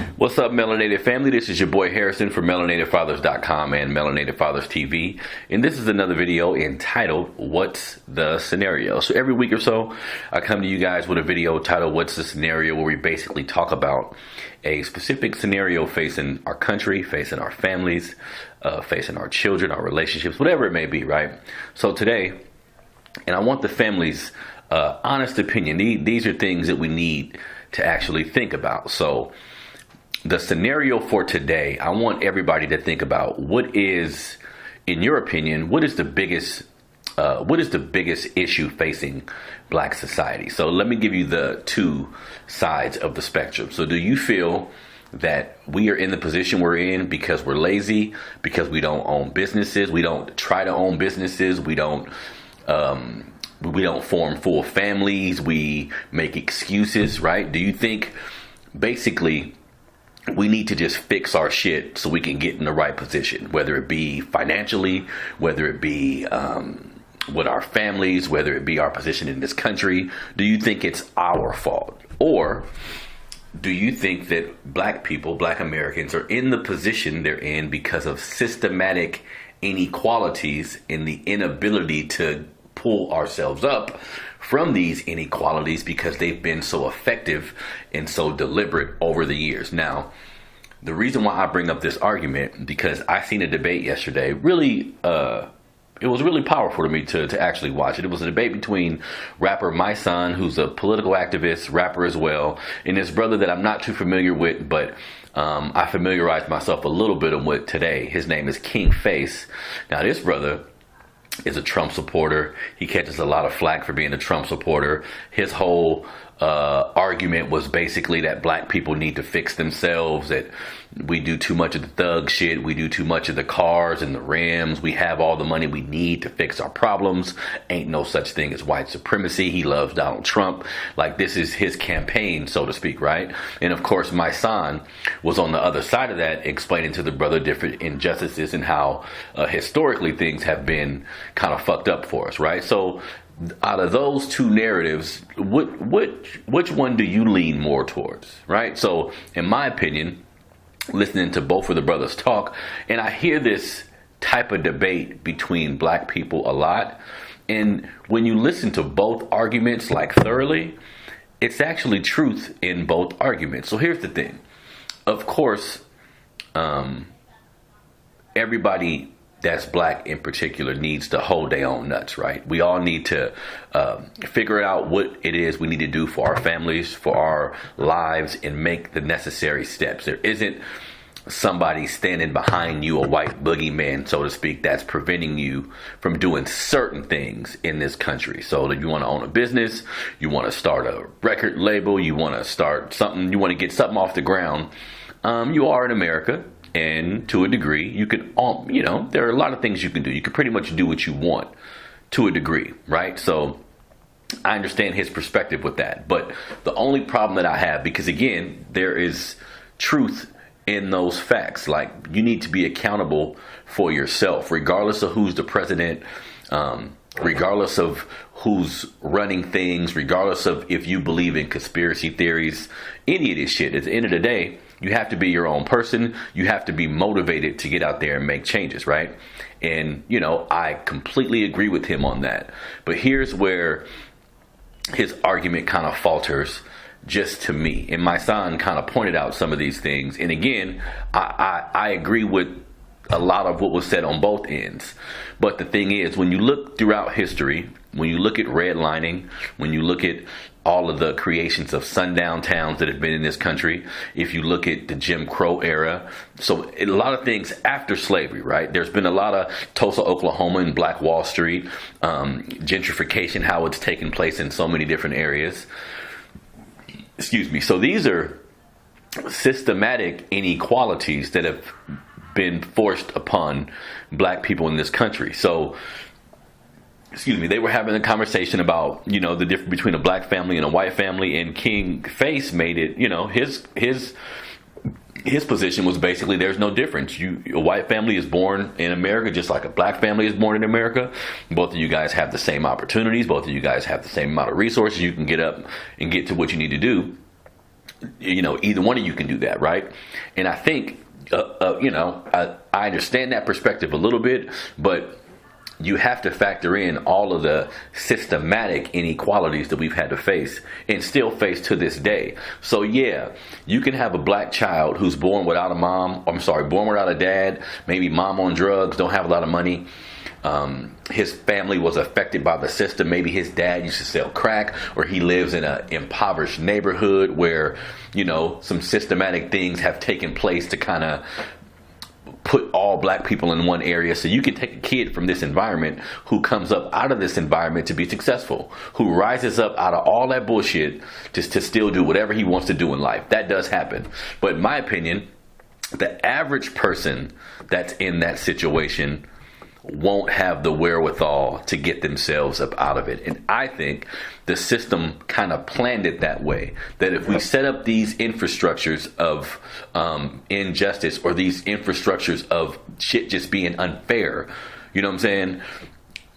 What's up, Melanated family? This is your boy Harrison from MelanatedFathers.com and Melanated Fathers TV. And this is another video entitled, What's the Scenario? So every week or so, I come to you guys with a video titled, What's the Scenario? Where we basically talk about a specific scenario facing our country, facing our families, facing our children, our relationships, whatever it may be, right? So today, and I want the family's honest opinion. These are things that we need to actually think about. So the scenario for today, I want everybody to think about what is, in your opinion, what is the biggest issue facing Black society? So let me give you the two sides of the spectrum. So do you feel that we are in the position we're in because we're lazy, because we don't own businesses, we don't try to own businesses, we don't form full families, we make excuses, right? Do you think basically we need to just fix our shit so we can get in the right position, whether it be financially, whether it be with our families, whether it be our position in this country? Do you think it's our fault? Or do you think that Black people, Black Americans, are in the position they're in because of systematic inequalities and the inability to pull ourselves up from these inequalities because they've been so effective and so deliberate over the years? Now, the reason why I bring up this argument, because I seen a debate yesterday, really, it was really powerful to me to actually watch it. It was a debate between rapper Mysonne, who's a political activist, rapper as well, and this brother that I'm not too familiar with, but I familiarized myself a little bit with today. His name is King Face. Now, this brother is a Trump supporter. He catches a lot of flack for being a Trump supporter. His whole argument was basically that Black people need to fix themselves, that we do too much of the thug shit, we do too much of the cars and the rims, we have all the money we need to fix our problems, ain't no such thing as white supremacy, he loves Donald Trump, like this is his campaign, so to speak, right? And of course, my son was on the other side of that, explaining to the brother different injustices and how historically things have been kind of fucked up for us, right? So out of those two narratives, which one do you lean more towards, right? So in my opinion, listening to both of the brothers talk, and I hear this type of debate between Black people a lot, and when you listen to both arguments like thoroughly, it's actually truth in both arguments. So here's the thing. Of course, everybody that's Black in particular needs to hold their own nuts, right? We all need to figure out what it is we need to do for our families, for our lives, and make the necessary steps. There isn't somebody standing behind you, a white boogeyman, so to speak, that's preventing you from doing certain things in this country. So if you want to own a business, you want to start a record label, you want to start something, you want to get something off the ground, you are in America. And to a degree, you can, there are a lot of things you can do. You can pretty much do what you want to a degree, right? So I understand his perspective with that. But the only problem that I have, because again, there is truth in those facts. Like, you need to be accountable for yourself, regardless of who's the president, regardless of who's running things, regardless of if you believe in conspiracy theories, any of this shit. At the end of the day, you have to be your own person. You have to be motivated to get out there and make changes, right? And, I completely agree with him on that. But here's where his argument kind of falters, just to me. And my son kind of pointed out some of these things. And again, I agree with a lot of what was said on both ends. But the thing is, when you look throughout history, when you look at redlining, when you look at all of the creations of sundown towns that have been in this country, if you look at the Jim Crow era, so a lot of things after slavery, right? There's been a lot of Tulsa, Oklahoma, and Black Wall Street, gentrification, how it's taken place in so many different areas. Excuse me. So these are systematic inequalities that have been forced upon Black people in this country. So, they were having a conversation about, the difference between a Black family and a white family, and King Face made it, his position was basically there's no difference. A white family is born in America just like a Black family is born in America. Both of you guys have the same opportunities. Both of you guys have the same amount of resources. You can get up and get to what you need to do. either one of you can do that, right? And I think, I understand that perspective a little bit, but you have to factor in all of the systematic inequalities that we've had to face and still face to this day. So yeah, you can have a black child who's born without a born without a dad, maybe mom on drugs, don't have a lot of money. His family was affected by the system. Maybe his dad used to sell crack, or he lives in an impoverished neighborhood where, some systematic things have taken place to kind of put all black people in one area. So you can take a kid from this environment who comes up out of this environment to be successful, who rises up out of all that bullshit just to still do whatever he wants to do in life. That does happen. But in my opinion, the average person that's in that situation won't have the wherewithal to get themselves up out of it. And I think the system kind of planned it that way, that if we set up these infrastructures of injustice, or these infrastructures of shit just being unfair, you know what I'm saying?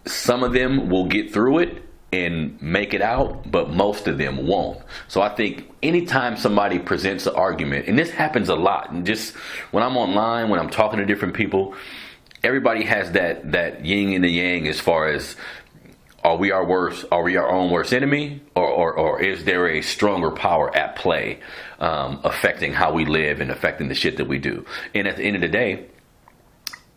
Some of them will get through it and make it out, but most of them won't. So I think anytime somebody presents an argument, and this happens a lot, and just when I'm online, when I'm talking to different people, everybody has that yin and the yang as far as, are we our own worst enemy, or is there a stronger power at play affecting how we live and affecting the shit that we do? And at the end of the day,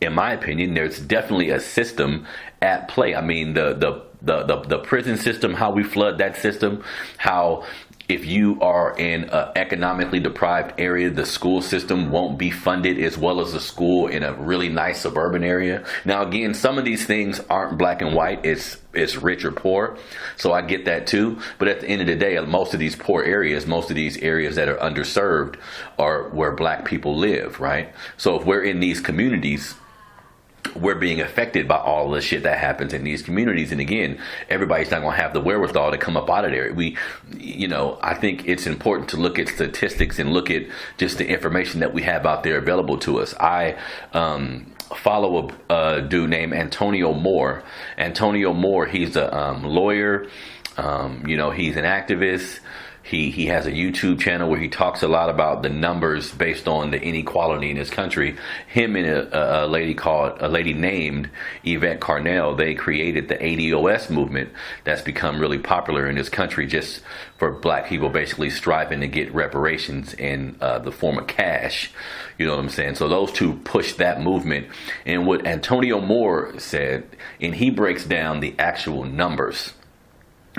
in my opinion, there's definitely a system at play. I mean, the prison system, how we flood that system, how if you are in an economically deprived area, the school system won't be funded as well as a school in a really nice suburban area. Now, again, some of these things aren't black and white. It's rich or poor. So I get that too. But at the end of the day, most of these poor areas, most of these areas that are underserved are where black people live, right? So if we're in these communities, we're being affected by all the shit that happens in these communities. And again, everybody's not going to have the wherewithal to come up out of there. I think it's important to look at statistics and look at just the information that we have out there available to us. I follow a dude named Antonio Moore. Antonio Moore, he's a lawyer. He's an activist. He has a YouTube channel where he talks a lot about the numbers based on the inequality in his country. Him and a lady named Yvette Carnell, they created the ADOS movement that's become really popular in this country, just for black people basically striving to get reparations in the form of cash. You know what I'm saying? So those two pushed that movement. And what Antonio Moore said, and he breaks down the actual numbers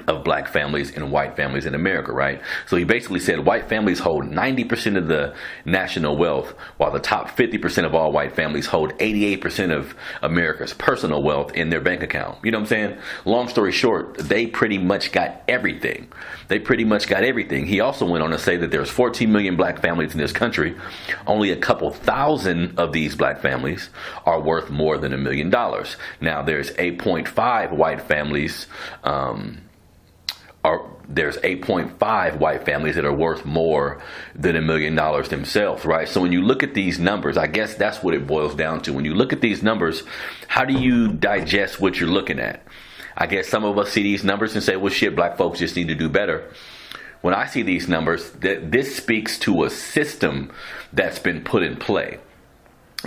of black families and white families in America, right? So he basically said white families hold 90% of the national wealth, while the top 50% of all white families hold 88% of America's personal wealth in their bank account. You know what I'm saying? Long story short, they pretty much got everything. He also went on to say that there's 14 million black families in this country. Only a couple thousand of these black families are worth more than $1 million. Now, there's 8.5 white families, there's 8.5 white families that are worth more than $1 million themselves, right? So when you look at these numbers, I guess that's what it boils down to. When you look at these numbers, how do you digest what you're looking at? I guess some of us see these numbers and say, well, shit, black folks just need to do better. When I see these numbers, this speaks to a system that's been put in play.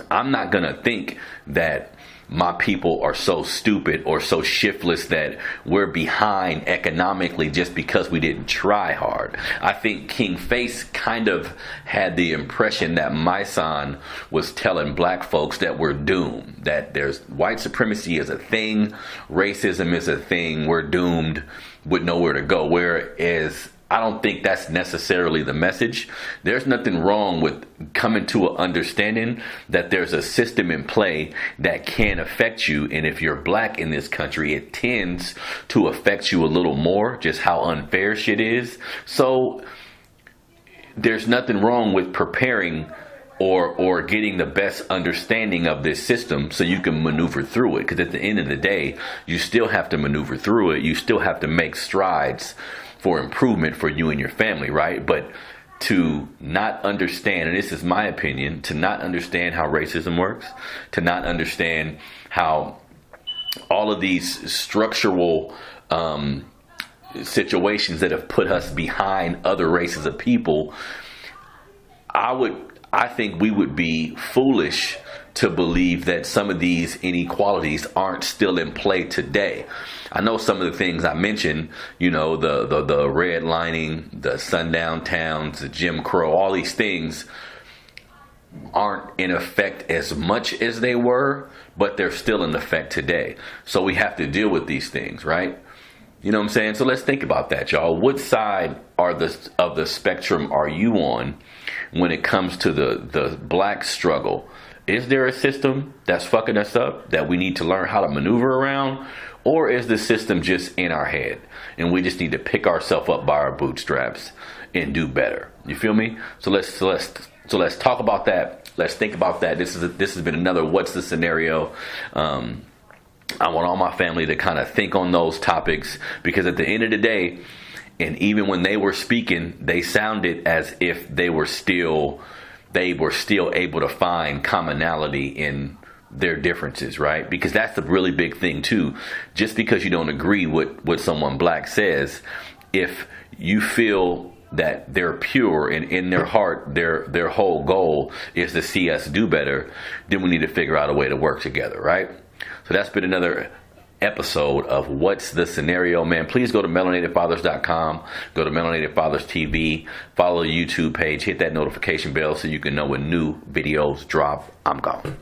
I'm not going to think that my people are so stupid or so shiftless that we're behind economically just because we didn't try hard. I think King Face kind of had the impression that Mysonne was telling black folks that we're doomed, that there's white supremacy is a thing, racism is a thing, we're doomed with nowhere to go. Whereas I don't think that's necessarily the message. There's nothing wrong with coming to an understanding that there's a system in play that can affect you. And if you're black in this country, it tends to affect you a little more, just how unfair shit is. So there's nothing wrong with preparing or getting the best understanding of this system so you can maneuver through it. Because at the end of the day, you still have to maneuver through it. You still have to make strides for improvement for you and your family, right? But to not understand, and this is my opinion, to not understand how racism works, to not understand how all of these structural situations that have put us behind other races of people, I think we would be foolish to believe that some of these inequalities aren't still in play today. I know some of the things I mentioned, you know, the redlining, the sundown towns, the Jim Crow, all these things aren't in effect as much as they were, but they're still in effect today. So we have to deal with these things, right? You know what I'm saying? So let's think about that, y'all. What side of the spectrum are you on when it comes to the black struggle? Is there a system that's fucking us up that we need to learn how to maneuver around? Or is the system just in our head and we just need to pick ourselves up by our bootstraps and do better? You feel me? So let's talk about that. Let's think about that. This has been another What's the Scenario? I want all my family to kind of think on those topics, because at the end of the day, and even when they were speaking, they sounded as if they were still able to find commonality in their differences, right? Because that's the really big thing too. Just because you don't agree with what someone black says, if you feel that they're pure and in their heart their whole goal is to see us do better, then we need to figure out a way to work together, right? So that's been another episode of What's the Scenario, man. Please go to melanatedfathers.com, go to Melanated Fathers TV, follow the YouTube page, hit that notification bell so you can know when new videos drop. I'm gone.